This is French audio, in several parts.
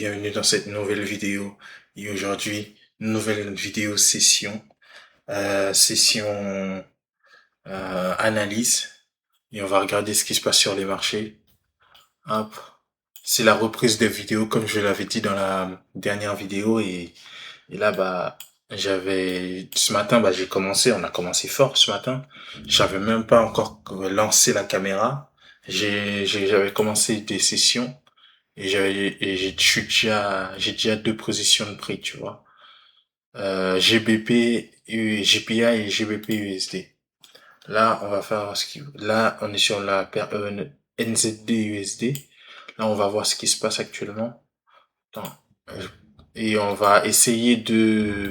Bienvenue dans cette nouvelle vidéo. Et aujourd'hui, nouvelle vidéo session, session analyse. Et on va regarder ce qui se passe sur les marchés. Hop. C'est la reprise des vidéos comme je l'avais dit dans la dernière vidéo. Et là, ce matin, j'ai commencé, on a commencé fort ce matin. J'avais même pas encore lancé la caméra. J'avais commencé des sessions. J'ai déjà deux positions de prix, tu vois. GBP, GPI et GBP USD. Là, on va faire là, on est sur la NZD USD. Là, on va voir ce qui se passe actuellement. Attends. Euh, Et on va essayer de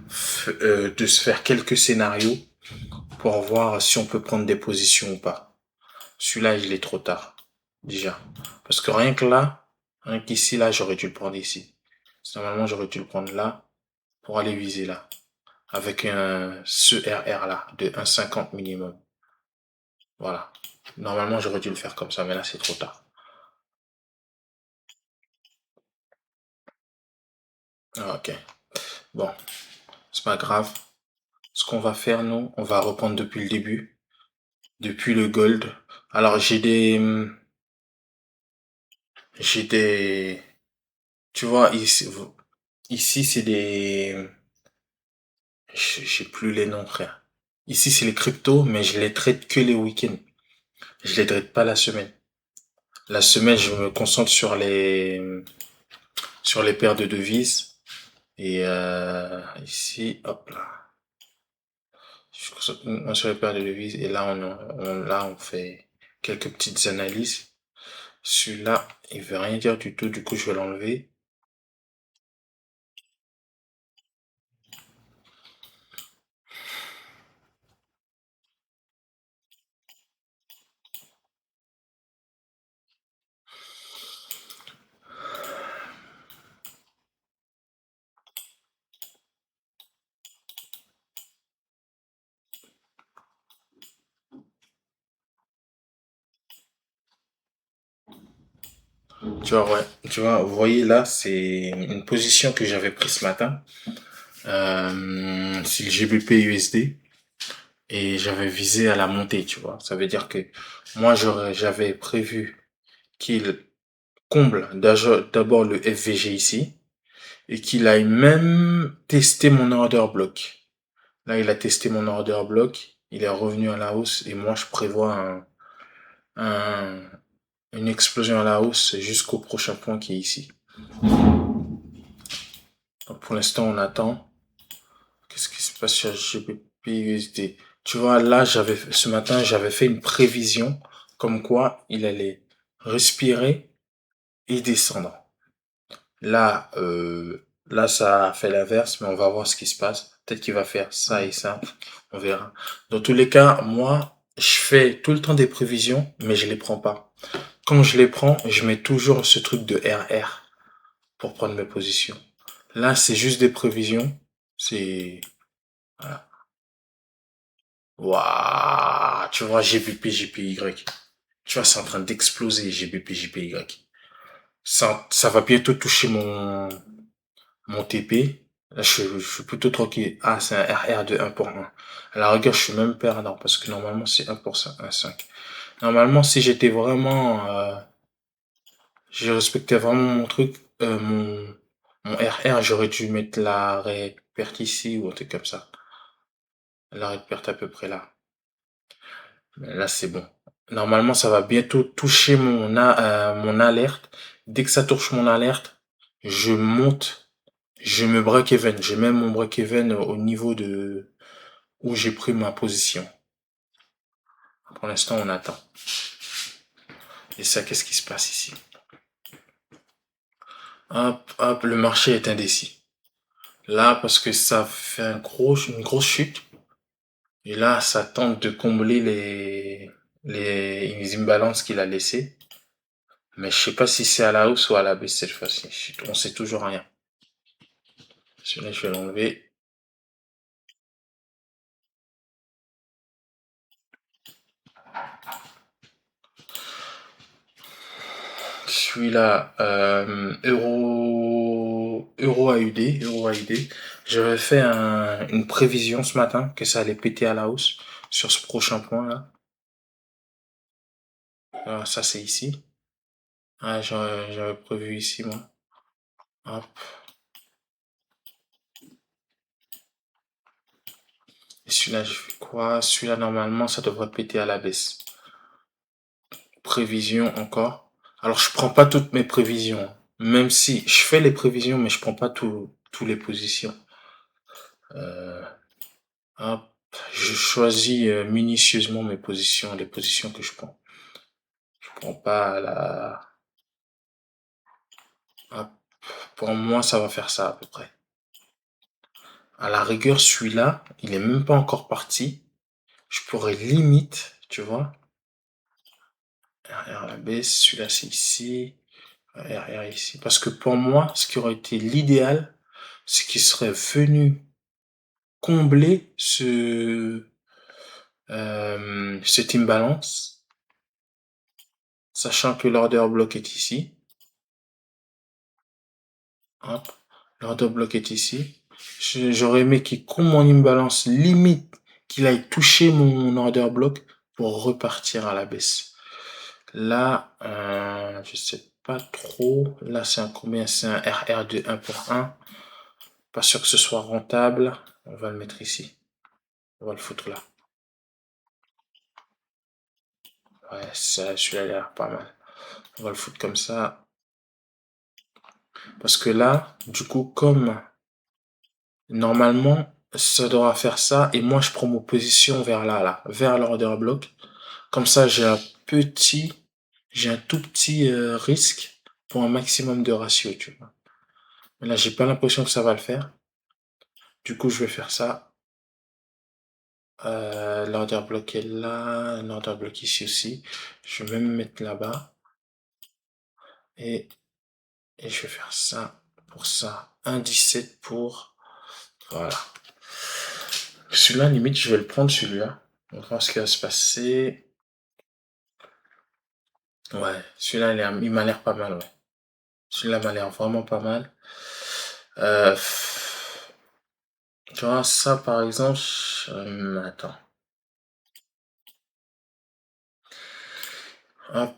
se faire quelques scénarios pour voir si on peut prendre des positions ou pas. Celui-là, il est trop tard. Déjà. Parce que rien qu'ici, là, j'aurais dû le prendre ici. Normalement, j'aurais dû le prendre là pour aller viser là. Avec ce RR là, de 1,50 minimum. Voilà. Normalement, j'aurais dû le faire comme ça, mais là, c'est trop tard. Ah, ok. Bon, c'est pas grave. Ce qu'on va faire, nous, on va reprendre depuis le début. Depuis le gold. Alors, j'ai des, tu vois, ici, c'est des, j'ai plus les noms, frère. Ici, c'est les cryptos, mais je les traite que les week-ends. Je les traite pas la semaine. La semaine, je me concentre sur les paires de devises. Et ici, hop là. Je me concentre sur les paires de devises. Et là, là, on fait quelques petites analyses. Celui-là, il veut rien dire du tout. Du coup, je vais l'enlever. Tu vois, ouais. Tu vois, vous voyez là, c'est une position que j'avais prise ce matin. C'est le GBP USD. Et j'avais visé à la montée, tu vois. Ça veut dire que moi, j'avais prévu qu'il comble d'abord le FVG ici et qu'il aille même tester mon order block. Là, il a testé mon order block, il est revenu à la hausse et moi, je prévois un, une explosion à la hausse jusqu'au prochain point qui est ici. Donc, pour l'instant, on attend. Qu'est-ce qui se passe sur GBP USD? Tu vois, là, ce matin, j'avais fait une prévision comme quoi il allait respirer et descendre. Là, ça a fait l'inverse, mais on va voir ce qui se passe. Peut-être qu'il va faire ça et ça. On verra. Dans tous les cas, moi, je fais tout le temps des prévisions, mais je les prends pas. Quand je les prends, je mets toujours ce truc de RR pour prendre mes positions. Là, c'est juste des prévisions. C'est, voilà. Waouh, tu vois, GBP, GPY. Tu vois, c'est en train d'exploser, GBP, GPY. Ça va bientôt toucher mon TP. Là, je suis plutôt tranquille. Ah, c'est un RR de 1 pour 1. À la rigueur, je suis même perdant parce que normalement, c'est 1 pour 5. Normalement, si j'étais vraiment, je respectais vraiment mon truc, mon RR, j'aurais dû mettre l'arrêt perte ici ou un truc comme ça. L'arrêt de perte à peu près là. Mais là, c'est bon. Normalement, ça va bientôt toucher mon alerte. Dès que ça touche mon alerte, je monte, je me break even. Je mets mon break even au niveau de où j'ai pris ma position. Pour l'instant, on attend. Et ça, qu'est-ce qui se passe ici? Hop, hop, le marché est indécis. Là, parce que ça fait une grosse chute. Et là, ça tente de combler les imbalances qu'il a laissées. Mais je sais pas si c'est à la hausse ou à la baisse cette fois-ci. On sait toujours rien. Celui-là, je vais l'enlever. Celui-là, Euro AUD, Euro AUD. J'avais fait une prévision ce matin que ça allait péter à la hausse sur ce prochain point là. Alors, ça c'est ici. Ah, j'avais prévu ici moi. Hop. Et celui-là, je fais quoi? Celui-là, normalement, ça devrait péter à la baisse. Prévision encore. Alors, je prends pas toutes mes prévisions. Même si je fais les prévisions, mais je prends pas tous les positions. Euh, hop. Je choisis minutieusement mes positions, les positions que je prends. Je prends pas la... Hop. Pour moi, ça va faire ça à peu près. À la rigueur, celui-là, il est même pas encore parti. Je pourrais limite, tu vois. RR à la baisse, celui-là c'est ici. RR ici. Parce que pour moi, ce qui aurait été l'idéal, c'est qu'il serait venu combler cette imbalance, sachant que l'order block est ici. Hop, l'order block est ici. J'aurais aimé qu'il comble mon imbalance, limite qu'il aille toucher mon order block pour repartir à la baisse. Là, je sais pas trop. Là, c'est un combien? C'est un RR de 1 pour 1. Pas sûr que ce soit rentable. On va le mettre ici. On va le foutre là. Ouais, celui-là a l'air pas mal. On va le foutre comme ça. Parce que là, du coup, comme normalement, ça devra faire ça. Et moi, je prends mon position vers là, vers l'order block. Comme ça, j'ai un tout petit risque pour un maximum de ratio, tu vois. Mais là, j'ai pas l'impression que ça va le faire. Du coup, je vais faire ça. L'order block est là, l'order block ici aussi. Je vais même mettre là-bas. Et, et je vais faire ça pour ça. 1,17 pour... Voilà. Celui-là, limite, je vais le prendre celui-là. On va voir ce qui va se passer. Ouais, celui-là, il m'a l'air pas mal, ouais. Celui-là m'a l'air vraiment pas mal. Euh, tu vois, ça, par exemple... attends. Hop.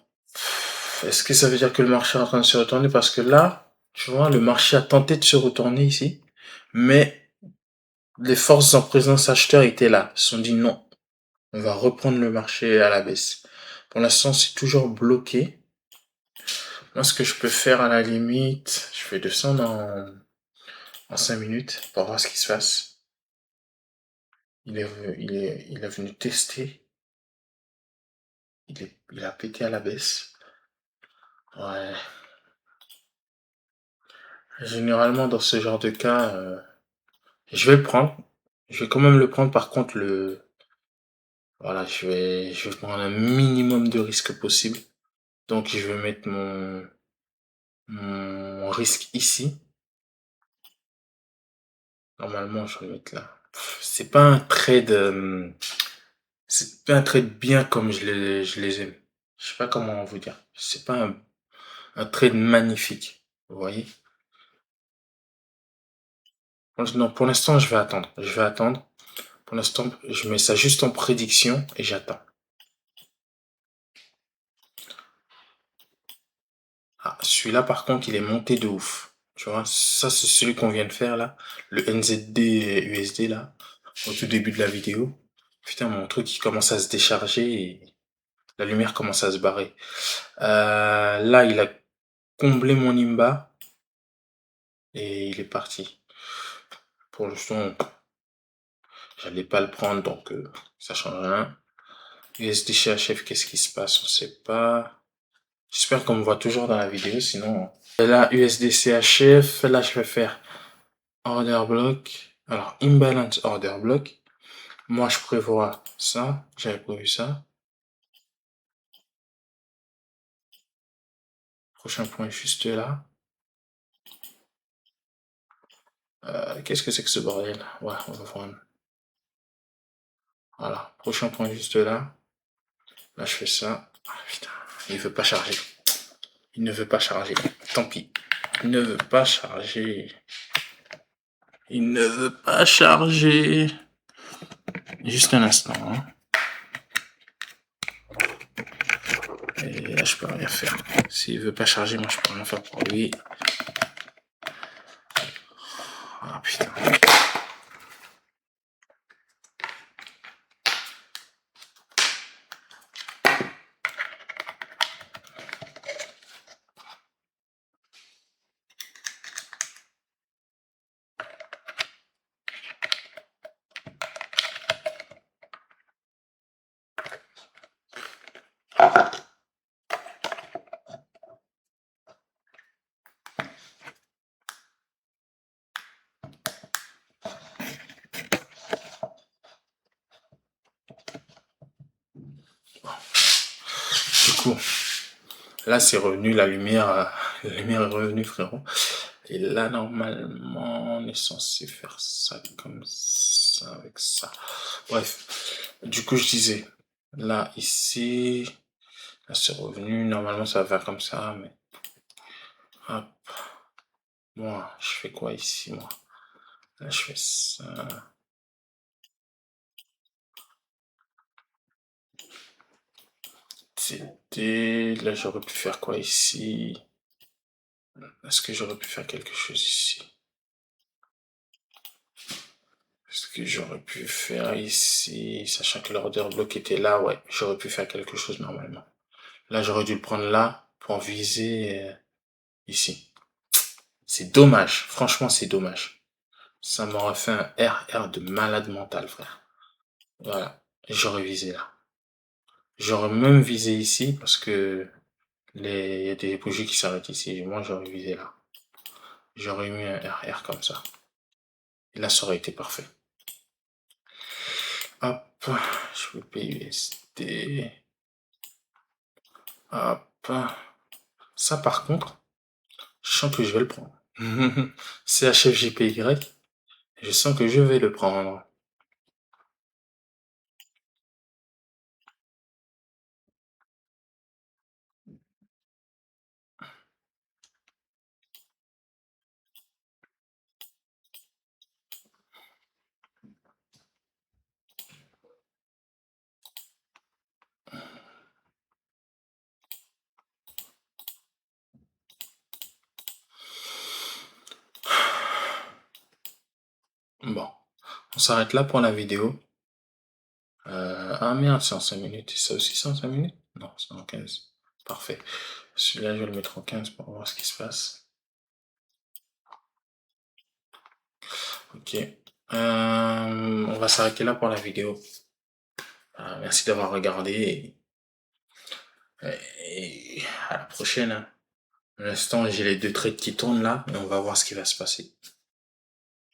Est-ce que ça veut dire que le marché est en train de se retourner? Parce que là, tu vois, le marché a tenté de se retourner ici, mais les forces en présence acheteur étaient là. Ils se sont dit non, on va reprendre le marché à la baisse. Pour l'instant, c'est toujours bloqué. Moi, ce que je peux faire à la limite, je vais descendre en 5 minutes pour voir ce qui se passe. Il est venu tester. Il a pété à la baisse. Ouais. Généralement, dans ce genre de cas, je vais le prendre. Je vais quand même le prendre. Par contre, voilà, je vais prendre un minimum de risque possible. Donc, je vais mettre mon risque ici. Normalement, je vais le mettre là. C'est pas un trade, c'est pas un trade bien comme je les aime. Je sais pas comment vous dire. C'est pas un trade magnifique. Vous voyez? Non, pour l'instant, je vais attendre. Je vais attendre. Pour l'instant, je mets ça juste en prédiction et j'attends. Ah, celui-là, par contre, il est monté de ouf. Tu vois, ça, c'est celui qu'on vient de faire là. Le NZD USD là, au tout début de la vidéo. Putain, mon truc, il commence à se décharger et la lumière commence à se barrer. Là, il a comblé mon Nimba et il est parti. Pour l'instant, j'allais pas le prendre, donc ça change rien. USD chez HF, qu'est-ce qui se passe? On sait pas. J'espère qu'on me voit toujours dans la vidéo, sinon... Et là, USD CHF, là, je vais faire order block. Alors, imbalance order block. Moi, je prévois ça. J'avais prévu ça. Prochain point juste là. Qu'est-ce que c'est que ce bordel? Ouais, on va voir. Voilà. Prochain point juste là. Là, je fais ça. Ah, putain, il veut pas charger. Il ne veut pas charger. Tant pis. Il ne veut pas charger. Il ne veut pas charger. Juste un instant. Hein. Et là, je peux rien faire. S'il veut pas charger, moi, je peux rien faire pour lui. Ah, putain. Du coup, là, c'est revenu, la lumière est revenue, frérot. Et là, normalement, on est censé faire ça comme ça, avec ça. Bref, du coup, je disais, là, ici, là, c'est revenu. Normalement, ça va faire comme ça, mais... Hop. Moi, je fais quoi ici, moi? Là, je fais ça. C'était... Là, j'aurais pu faire quoi ici? Est-ce que j'aurais pu faire quelque chose ici? Est-ce que j'aurais pu faire ici, sachant que l'order block était là, ouais, j'aurais pu faire quelque chose normalement. Là, j'aurais dû le prendre là pour viser ici. C'est dommage, franchement, c'est dommage. Ça m'aurait fait un RR de malade mental, frère. Voilà, j'aurais visé là. J'aurais même visé ici parce que il y a des bougies qui s'arrêtent ici. Moi, j'aurais visé là. J'aurais mis un RR comme ça. Et là, ça aurait été parfait. Hop, je veux PUSD. Hop. Ça, par contre, je sens que je vais le prendre. CHFJPY, je sens que je vais le prendre. Bon, on s'arrête là pour la vidéo. Ah merde, c'est en 5 minutes. Et ça aussi, c'est en 5 minutes? Non, c'est en 15. Parfait. Celui-là, je vais le mettre en 15 pour voir ce qui se passe. Ok. On va s'arrêter là pour la vidéo. Merci d'avoir regardé. Et à la prochaine. Pour l'instant, j'ai les deux trades qui tournent là, et on va voir ce qui va se passer.